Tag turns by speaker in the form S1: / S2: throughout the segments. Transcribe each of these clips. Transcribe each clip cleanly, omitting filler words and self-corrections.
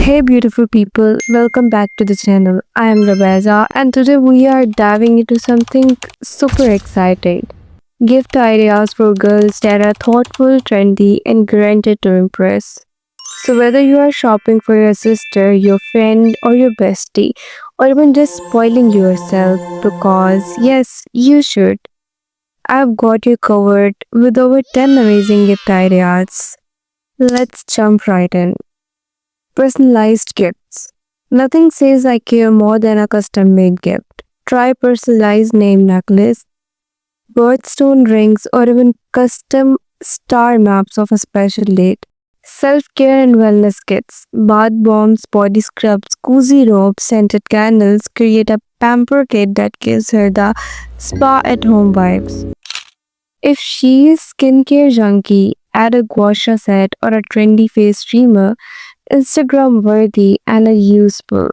S1: Hey beautiful people, welcome back to the channel. I am Rabeza and today we are diving into something super exciting. Gift ideas for girls that are thoughtful, trendy and granted to impress. So whether you are shopping for your sister, your friend or your bestie or even just spoiling yourself because yes, you should. I've got you covered with over 10 amazing gift ideas. Let's jump right in. Personalized gifts. Nothing says I care more than a custom made gift. Try personalized name necklace, birthstone rings, or even custom star maps of a special date. Self care and wellness kits, bath bombs, body scrubs, cozy robes, scented candles create a pamper kit that gives her the spa at home vibes. If she is skincare junkie, add a gua sha set or a trendy face streamer Instagram worthy and a useful.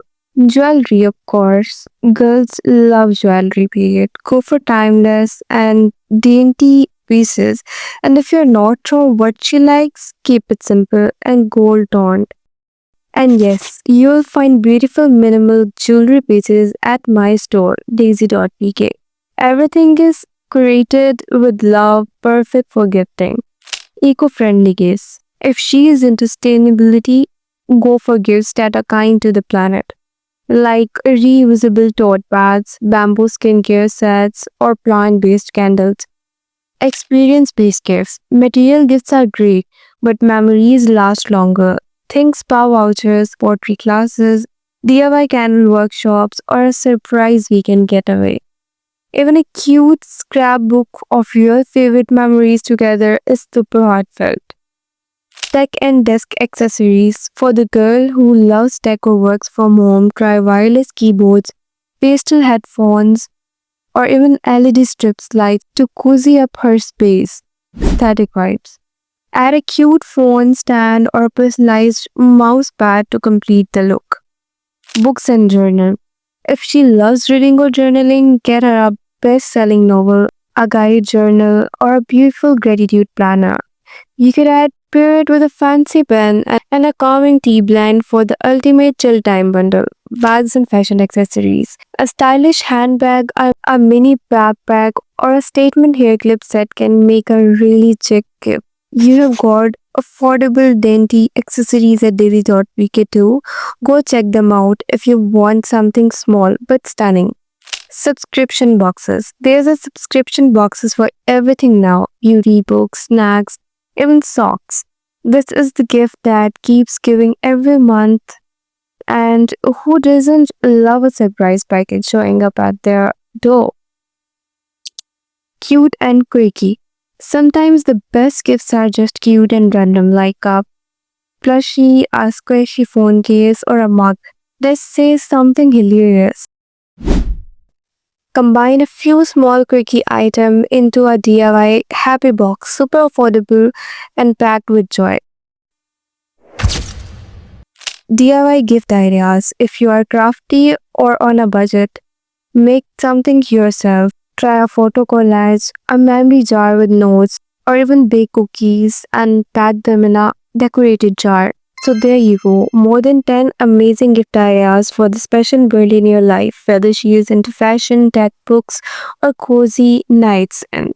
S1: Jewelry, of course. Girls love jewelry, period. Go for timeless and dainty pieces. And if you're not sure what she likes, keep it simple and gold toned. And yes, you'll find beautiful minimal jewelry pieces at my store, daisy.pk. Everything is created with love, perfect for gifting. Eco friendly gifts. If she is into sustainability, go for gifts that are kind to the planet, like reusable tote bags, bamboo skincare sets, or plant based candles. Experience based gifts. Material gifts are great, but memories last longer. Think spa vouchers, pottery classes, DIY candle workshops, or a surprise weekend getaway. Even a cute scrapbook of your favorite memories together is super heartfelt. Tech and desk accessories. For the girl who loves tech or works from home, try wireless keyboards, pastel headphones, or even LED strips lights to cozy up her space. Static vibes. Add a cute phone stand or a personalized mouse pad to complete the look. Books and journal. If she loves reading or journaling, get her a best-selling novel, a guided journal, or a beautiful gratitude planner. You could pair it with a fancy pen and a calming tea blend for the ultimate chill time bundle. Bags and fashion accessories. A stylish handbag, a mini backpack, or a statement hair clip set can make a really chic gift. You have got affordable dainty accessories at daily.vk too. Go check them out if you want something small but stunning. Subscription boxes. There's a subscription boxes for everything now. Beauty, books, snacks, even socks. This is the gift that keeps giving every month. And who doesn't love a surprise package showing up at their door? Cute and quirky. Sometimes the best gifts are just cute and random, like a plushie, a squishy phone case, or a mug that says something hilarious. Combine a few small quirky items into a DIY happy box, super affordable and packed with joy. DIY gift ideas. If you are crafty or on a budget, make something yourself. Try a photo collage, a memory jar with notes, or even bake cookies and pack them in a decorated jar. So there you go, more than 10 amazing gift ideas for the special girl in your life, whether she is into fashion, tech, books, or cozy nights. And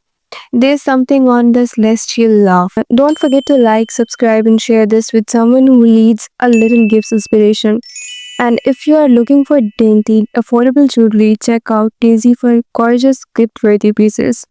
S1: there's something on this list you'll love. Don't forget to like, subscribe, and share this with someone who needs a little gifts inspiration. And if you are looking for dainty, affordable jewelry, check out Daisy for gorgeous gift-worthy pieces.